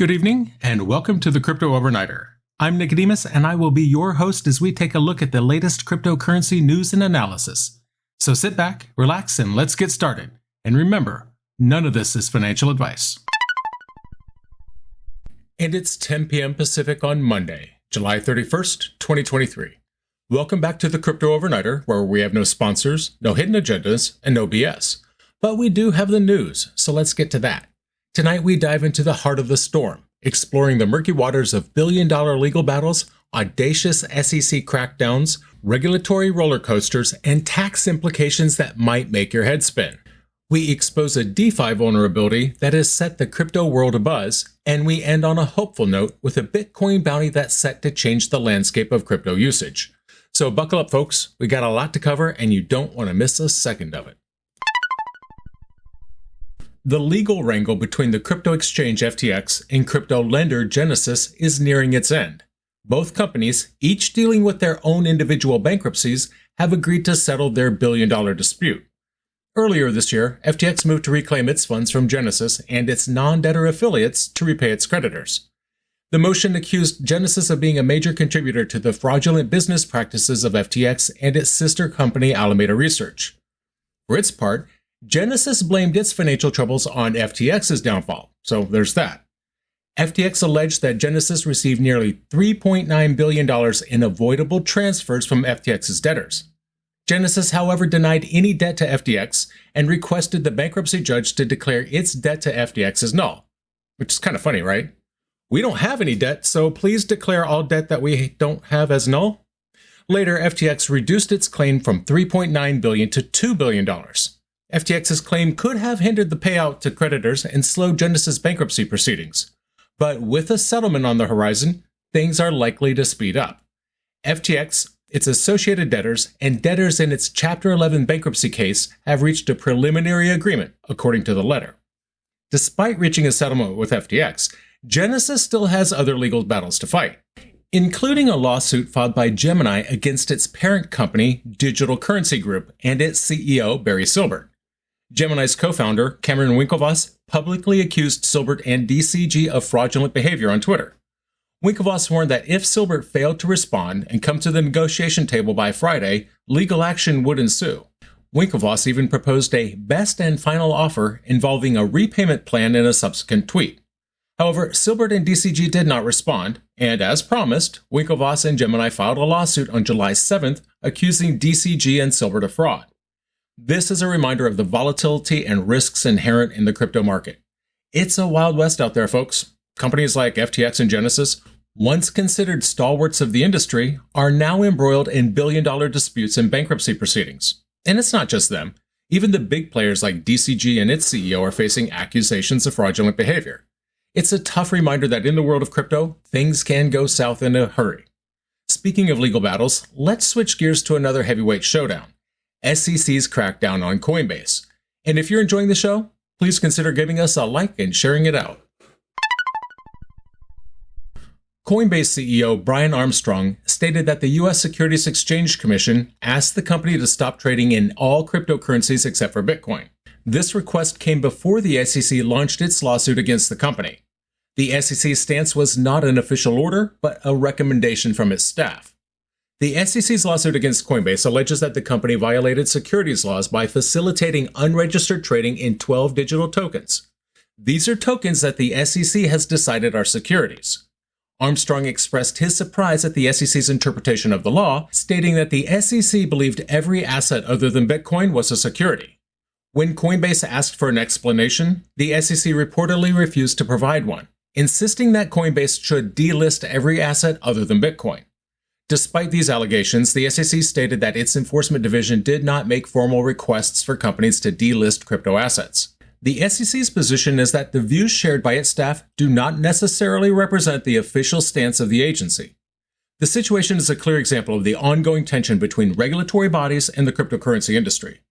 Good evening, and welcome to the Crypto Overnighter. I'm Nicodemus, and I will be your host as we take a look at the latest cryptocurrency news and analysis. So sit back, relax, and let's get started. And remember, none of this is financial advice. And it's 10 p.m. Pacific on Monday, July 31st, 2023. Welcome back to the Crypto Overnighter, where we have no sponsors, no hidden agendas, and no BS. But we do have the news, so let's get to that. Tonight we dive into the heart of the storm, exploring the murky waters of billion-dollar legal battles, audacious SEC crackdowns, regulatory roller coasters, and tax implications that might make your head spin. We expose a DeFi vulnerability that has set the crypto world abuzz, and we end on a hopeful note with a Bitcoin bounty that's set to change the landscape of crypto usage. So buckle up, folks. We got a lot to cover, and you don't want to miss a second of it. The legal wrangle between the crypto exchange FTX and crypto lender Genesis is nearing its end. Both companies, each dealing with their own individual bankruptcies, have agreed to settle their billion-dollar dispute. Earlier this year, FTX moved to reclaim its funds from Genesis and its non-debtor affiliates to repay its creditors. The motion accused Genesis of being a major contributor to the fraudulent business practices of FTX and its sister company Alameda Research. For its part, Genesis blamed its financial troubles on FTX's downfall, so there's that. FTX alleged that Genesis received nearly $3.9 billion in avoidable transfers from FTX's debtors. Genesis, however, denied any debt to FTX and requested the bankruptcy judge to declare its debt to FTX as null. Which is kind of funny, right? We don't have any debt, so please declare all debt that we don't have as null. Later, FTX reduced its claim from $3.9 billion to $2 billion. FTX's claim could have hindered the payout to creditors and slowed Genesis' bankruptcy proceedings. But with a settlement on the horizon, things are likely to speed up. FTX, its associated debtors, and debtors in its Chapter 11 bankruptcy case have reached a preliminary agreement, according to the letter. Despite reaching a settlement with FTX, Genesis still has other legal battles to fight, including a lawsuit filed by Gemini against its parent company, Digital Currency Group, and its CEO, Barry Silbert. Gemini's co-founder, Cameron Winklevoss, publicly accused Silbert and DCG of fraudulent behavior on Twitter. Winklevoss warned that if Silbert failed to respond and come to the negotiation table by Friday, legal action would ensue. Winklevoss even proposed a best and final offer involving a repayment plan in a subsequent tweet. However, Silbert and DCG did not respond, and as promised, Winklevoss and Gemini filed a lawsuit on July 7th accusing DCG and Silbert of fraud. This is a reminder of the volatility and risks inherent in the crypto market. It's a wild west out there, folks. Companies like FTX and Genesis, once considered stalwarts of the industry, are now embroiled in billion-dollar disputes and bankruptcy proceedings. And it's not just them. Even the big players like DCG and its CEO are facing accusations of fraudulent behavior. It's a tough reminder that in the world of crypto, things can go south in a hurry. Speaking of legal battles, let's switch gears to another heavyweight showdown. SEC's crackdown on Coinbase. And if you're enjoying the show, please consider giving us a like and sharing it out. Coinbase CEO Brian Armstrong stated that the U.S. Securities Exchange Commission asked the company to stop trading in all cryptocurrencies except for Bitcoin. This request came before the SEC launched its lawsuit against the company. The SEC's stance was not an official order, but a recommendation from its staff. The SEC's lawsuit against Coinbase alleges that the company violated securities laws by facilitating unregistered trading in 12 digital tokens. These are tokens that the SEC has decided are securities. Armstrong expressed his surprise at the SEC's interpretation of the law, stating that the SEC believed every asset other than Bitcoin was a security. When Coinbase asked for an explanation, the SEC reportedly refused to provide one, insisting that Coinbase should delist every asset other than Bitcoin. Despite these allegations, the SEC stated that its enforcement division did not make formal requests for companies to delist crypto assets. The SEC's position is that the views shared by its staff do not necessarily represent the official stance of the agency. The situation is a clear example of the ongoing tension between regulatory bodies and the cryptocurrency industry.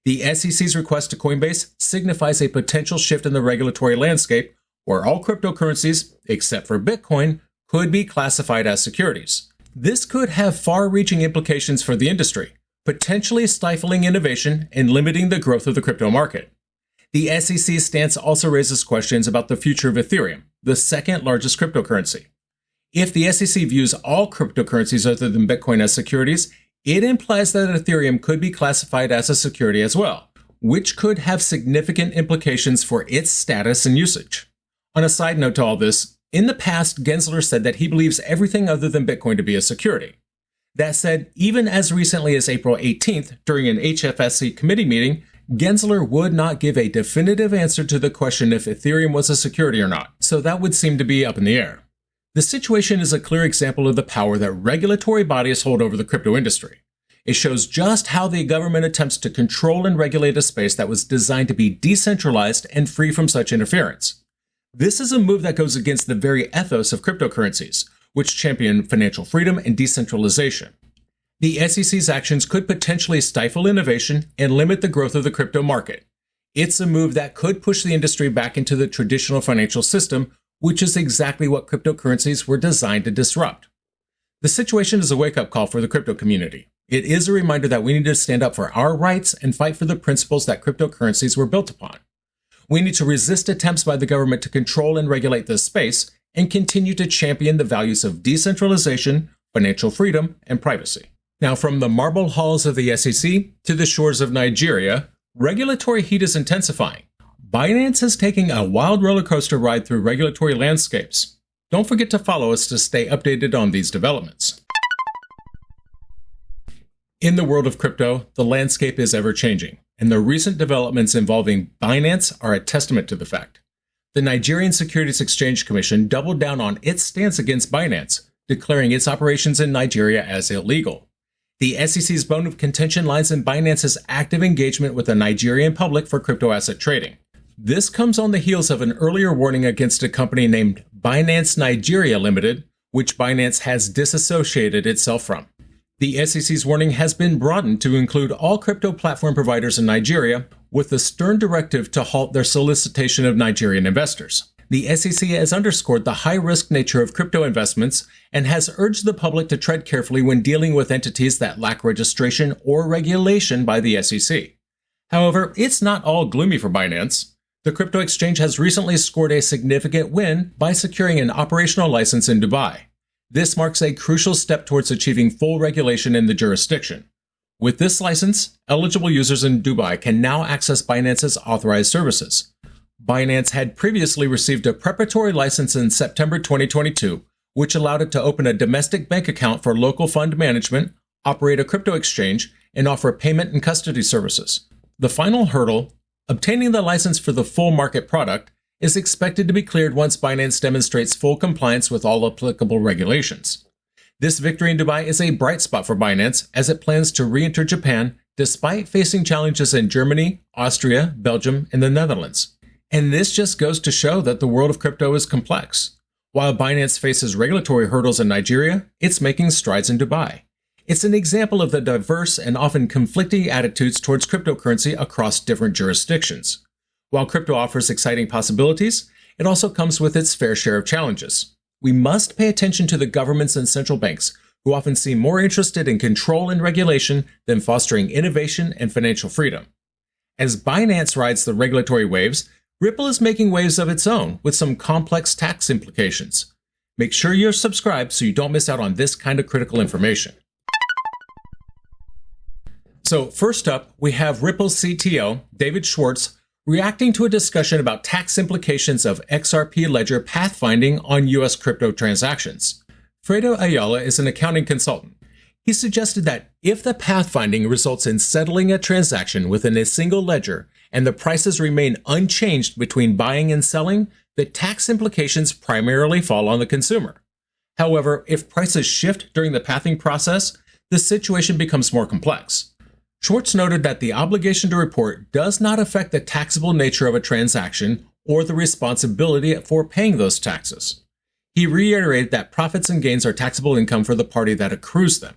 The SEC's request to Coinbase signifies a potential shift in the regulatory landscape where all cryptocurrencies, except for Bitcoin, could be classified as securities. This could have far-reaching implications for the industry, potentially stifling innovation and limiting the growth of the crypto market. The SEC's stance also raises questions about the future of Ethereum, the second largest cryptocurrency. If the SEC views all cryptocurrencies other than Bitcoin as securities, it implies that Ethereum could be classified as a security as well, which could have significant implications for its status and usage. On a side note to all this, in the past, Gensler said that he believes everything other than Bitcoin to be a security. That said, even as recently as April 18th, during an HFSC committee meeting, Gensler would not give a definitive answer to the question if Ethereum was a security or not, so that would seem to be up in the air. The situation is a clear example of the power that regulatory bodies hold over the crypto industry. It shows just how the government attempts to control and regulate a space that was designed to be decentralized and free from such interference. This is a move that goes against the very ethos of cryptocurrencies, which champion financial freedom and decentralization. The SEC's actions could potentially stifle innovation and limit the growth of the crypto market. It's a move that could push the industry back into the traditional financial system, which is exactly what cryptocurrencies were designed to disrupt. The situation is a wake-up call for the crypto community. It is a reminder that we need to stand up for our rights and fight for the principles that cryptocurrencies were built upon. We need to resist attempts by the government to control and regulate this space and continue to champion the values of decentralization, financial freedom, and privacy. Now, from the marble halls of the SEC to the shores of Nigeria, regulatory heat is intensifying. Binance is taking a wild roller coaster ride through regulatory landscapes. Don't forget to follow us to stay updated on these developments. In the world of crypto, the landscape is ever-changing, and the recent developments involving Binance are a testament to the fact. The Nigerian Securities Exchange Commission doubled down on its stance against Binance, declaring its operations in Nigeria as illegal. The SEC's bone of contention lies in Binance's active engagement with the Nigerian public for crypto asset trading. This comes on the heels of an earlier warning against a company named Binance Nigeria Limited, which Binance has disassociated itself from. The SEC's warning has been broadened to include all crypto platform providers in Nigeria, with a stern directive to halt their solicitation of Nigerian investors. The SEC has underscored the high-risk nature of crypto investments and has urged the public to tread carefully when dealing with entities that lack registration or regulation by the SEC. However, it's not all gloomy for Binance. The crypto exchange has recently scored a significant win by securing an operational license in Dubai. This marks a crucial step towards achieving full regulation in the jurisdiction. With this license, eligible users in Dubai can now access Binance's authorized services. Binance had previously received a preparatory license in September 2022, which allowed it to open a domestic bank account for local fund management, operate a crypto exchange, and offer payment and custody services. The final hurdle, obtaining the license for the full market product, is expected to be cleared once Binance demonstrates full compliance with all applicable regulations. This victory in Dubai is a bright spot for Binance as it plans to re-enter Japan despite facing challenges in Germany, Austria, Belgium, and the Netherlands. And this just goes to show that the world of crypto is complex. While Binance faces regulatory hurdles in Nigeria, it's making strides in Dubai. It's an example of the diverse and often conflicting attitudes towards cryptocurrency across different jurisdictions. While crypto offers exciting possibilities, it also comes with its fair share of challenges. We must pay attention to the governments and central banks, who often seem more interested in control and regulation than fostering innovation and financial freedom. As Binance rides the regulatory waves, Ripple is making waves of its own with some complex tax implications. Make sure you're subscribed so you don't miss out on this kind of critical information. So first up, we have Ripple's CTO, David Schwartz, reacting to a discussion about tax implications of XRP Ledger Pathfinding on U.S. crypto transactions. Fredo Ayala is an accounting consultant. He suggested that if the pathfinding results in settling a transaction within a single ledger and the prices remain unchanged between buying and selling, the tax implications primarily fall on the consumer. However, if prices shift during the pathing process, the situation becomes more complex. Schwartz noted that the obligation to report does not affect the taxable nature of a transaction or the responsibility for paying those taxes. He reiterated that profits and gains are taxable income for the party that accrues them.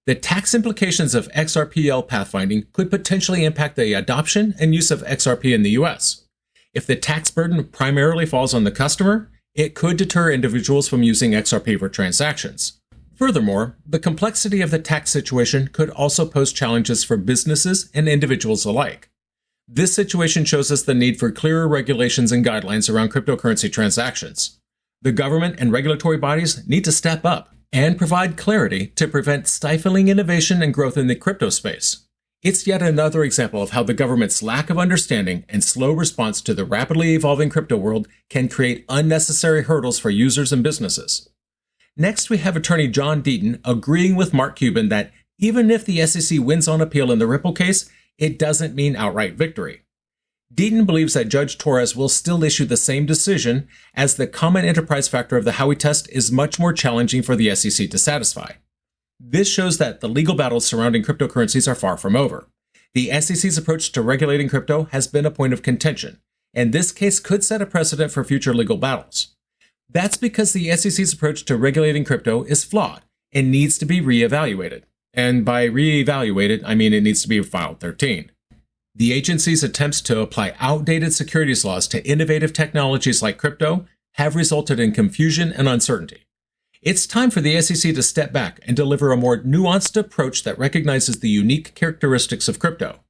The tax implications of XRPL pathfinding could potentially impact the adoption and use of XRP in the US. If the tax burden primarily falls on the customer, it could deter individuals from using XRP for transactions. Furthermore, the complexity of the tax situation could also pose challenges for businesses and individuals alike. This situation shows us the need for clearer regulations and guidelines around cryptocurrency transactions. The government and regulatory bodies need to step up and provide clarity to prevent stifling innovation and growth in the crypto space. It's yet another example of how the government's lack of understanding and slow response to the rapidly evolving crypto world can create unnecessary hurdles for users and businesses. Next, we have attorney John Deaton agreeing with Mark Cuban that even if the SEC wins on appeal in the Ripple case, it doesn't mean outright victory. Deaton believes that Judge Torres will still issue the same decision, as the common enterprise factor of the Howey test is much more challenging for the SEC to satisfy. This shows that the legal battles surrounding cryptocurrencies are far from over. The SEC's approach to regulating crypto has been a point of contention, and this case could set a precedent for future legal battles. That's because the SEC's approach to regulating crypto is flawed and needs to be reevaluated. And by reevaluated, I mean it needs to be filed 13. The agency's attempts to apply outdated securities laws to innovative technologies like crypto have resulted in confusion and uncertainty. It's time for the SEC to step back and deliver a more nuanced approach that recognizes the unique characteristics of crypto.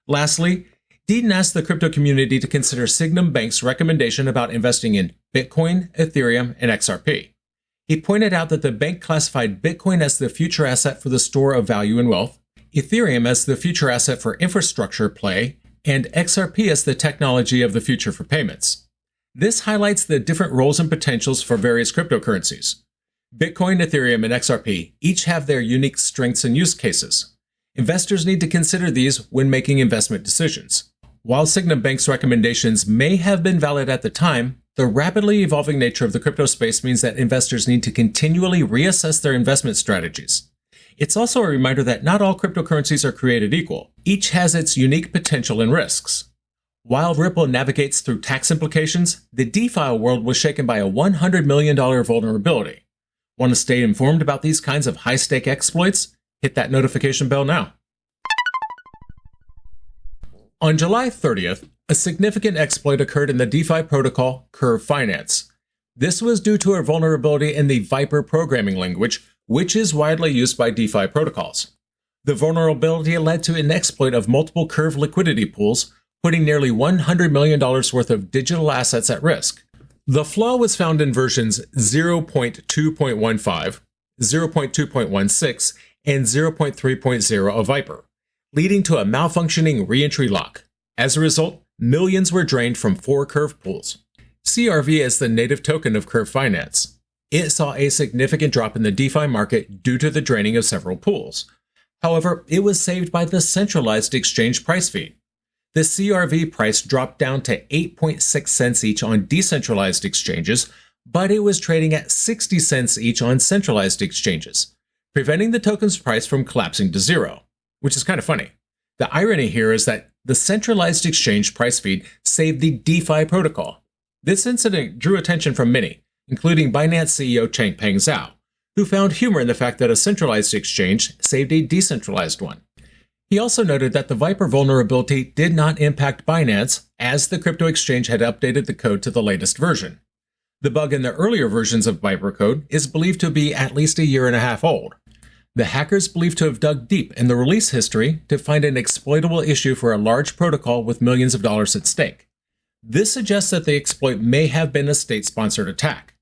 Lastly, Deaton asked the crypto community to consider Sygnum Bank's recommendation about investing in Bitcoin, Ethereum, and XRP. He pointed out that the bank classified Bitcoin as the future asset for the store of value and wealth, Ethereum as the future asset for infrastructure play, and XRP as the technology of the future for payments. This highlights the different roles and potentials for various cryptocurrencies. Bitcoin, Ethereum, and XRP each have their unique strengths and use cases. Investors need to consider these when making investment decisions. While Sygnum Bank's recommendations may have been valid at the time, the rapidly evolving nature of the crypto space means that investors need to continually reassess their investment strategies. It's also a reminder that not all cryptocurrencies are created equal. Each has its unique potential and risks. While Ripple navigates through tax implications, the DeFi world was shaken by a $100 million vulnerability. Want to stay informed about these kinds of high-stake exploits? Hit that notification bell now. On July 30th, a significant exploit occurred in the DeFi protocol Curve Finance. This was due to a vulnerability in the Viper programming language, which is widely used by DeFi protocols. The vulnerability led to an exploit of multiple Curve liquidity pools, putting nearly $100 million worth of digital assets at risk. The flaw was found in versions 0.2.15, 0.2.16, and 0.3.0 of Viper, leading to a malfunctioning reentry lock. As a result, millions were drained from 4 Curve pools. CRV is the native token of Curve Finance. It saw a significant drop in the DeFi market due to the draining of several pools. However, it was saved by the centralized exchange price feed. The CRV price dropped down to 8.6 cents each on decentralized exchanges, but it was trading at 60 cents each on centralized exchanges, preventing the token's price from collapsing to zero, which is kind of funny. The irony here is that the centralized exchange price feed saved the DeFi protocol. This incident drew attention from many, including Binance CEO Changpeng Zhao, who found humor in the fact that a centralized exchange saved a decentralized one. He also noted that the Viper vulnerability did not impact Binance, as the crypto exchange had updated the code to the latest version. The bug in the earlier versions of Viper code is believed to be at least a year and a half old. The hackers believed to have dug deep in the release history to find an exploitable issue for a large protocol with millions of dollars at stake. This suggests that the exploit may have been a state-sponsored attack.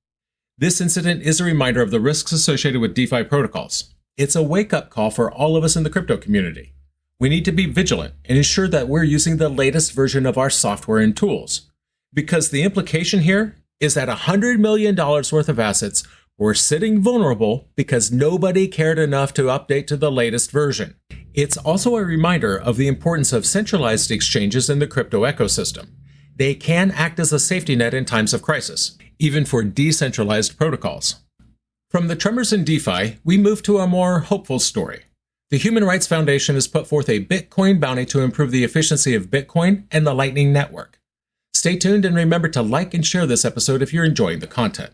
This incident is a reminder of the risks associated with DeFi protocols. It's a wake-up call for all of us in the crypto community. We need to be vigilant and ensure that we're using the latest version of our software and tools. Because the implication here is that $100 million worth of assets were sitting vulnerable because nobody cared enough to update to the latest version. It's also a reminder of the importance of centralized exchanges in the crypto ecosystem. They can act as a safety net in times of crisis, even for decentralized protocols. From the tremors in DeFi, we move to a more hopeful story. The Human Rights Foundation has put forth a Bitcoin bounty to improve the efficiency of Bitcoin and the Lightning Network. Stay tuned and remember to like and share this episode if you're enjoying the content.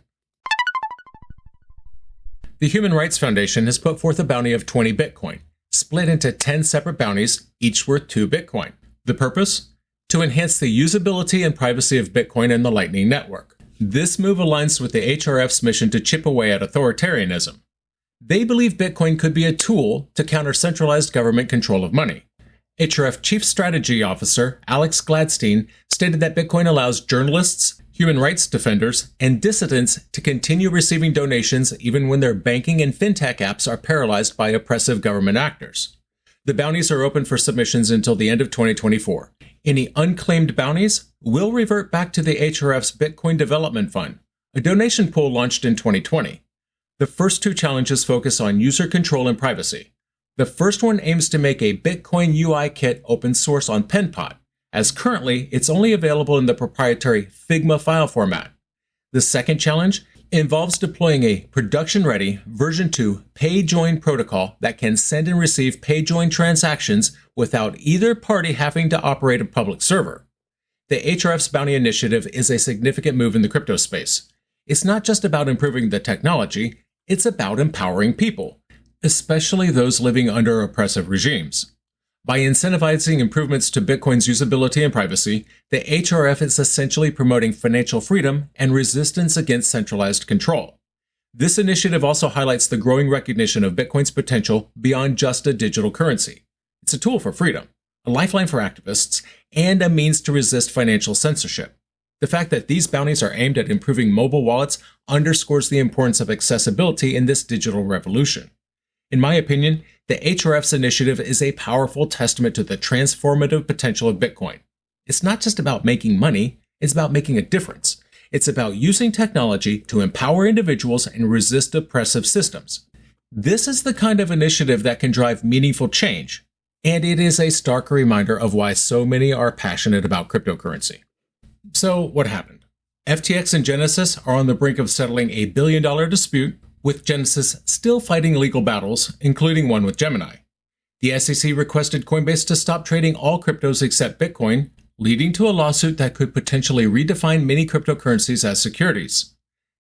The Human Rights Foundation has put forth a bounty of 20 Bitcoin, split into 10 separate bounties, each worth 2 Bitcoin. The purpose? To enhance the usability and privacy of Bitcoin and the Lightning Network. This move aligns with the HRF's mission to chip away at authoritarianism. They believe Bitcoin could be a tool to counter centralized government control of money. HRF Chief Strategy Officer Alex Gladstein stated that Bitcoin allows journalists, human rights defenders, and dissidents to continue receiving donations even when their banking and fintech apps are paralyzed by oppressive government actors. The bounties are open for submissions until the end of 2024. Any unclaimed bounties will revert back to the HRF's Bitcoin Development Fund, a donation pool launched in 2020. The first two challenges focus on user control and privacy. The first one aims to make a Bitcoin UI kit open source on Penpot, as currently it's only available in the proprietary Figma file format. The second challenge involves deploying a production-ready version 2 pay-join protocol that can send and receive pay-join transactions without either party having to operate a public server. The HRF's Bounty Initiative is a significant move in the crypto space. It's not just about improving the technology, it's about empowering people, especially those living under oppressive regimes. By incentivizing improvements to Bitcoin's usability and privacy, the HRF is essentially promoting financial freedom and resistance against centralized control. This initiative also highlights the growing recognition of Bitcoin's potential beyond just a digital currency. It's a tool for freedom, a lifeline for activists, and a means to resist financial censorship. The fact that these bounties are aimed at improving mobile wallets underscores the importance of accessibility in this digital revolution. In my opinion, the HRF's initiative is a powerful testament to the transformative potential of Bitcoin. It's not just about making money, it's about making a difference. It's about using technology to empower individuals and resist oppressive systems. This is the kind of initiative that can drive meaningful change, and it is a stark reminder of why so many are passionate about cryptocurrency. So, what happened? FTX and Genesis are on the brink of settling a billion-dollar dispute, with Genesis still fighting legal battles, including one with Gemini. The SEC requested Coinbase to stop trading all cryptos except Bitcoin, leading to a lawsuit that could potentially redefine many cryptocurrencies as securities.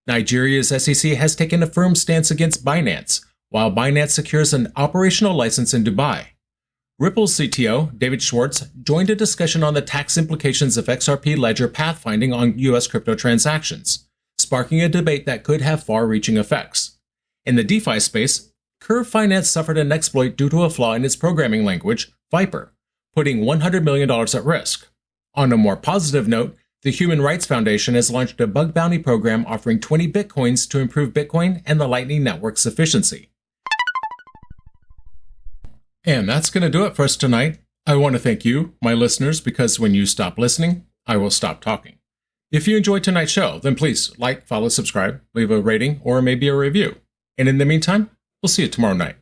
Nigeria's SEC has taken a firm stance against Binance, while Binance secures an operational license in Dubai. Ripple's CTO, David Schwartz, joined a discussion on the tax implications of XRP Ledger Pathfinding on U.S. crypto transactions, sparking a debate that could have far-reaching effects. In the DeFi space, Curve Finance suffered an exploit due to a flaw in its programming language, Viper, putting $100 million at risk. On a more positive note, the Human Rights Foundation has launched a bug bounty program offering 20 Bitcoins to improve Bitcoin and the Lightning Network's efficiency. And that's going to do it for us tonight. I want to thank you, my listeners, because when you stop listening, I will stop talking. If you enjoyed tonight's show, then please like, follow, subscribe, leave a rating, or maybe a review. And in the meantime, we'll see you tomorrow night.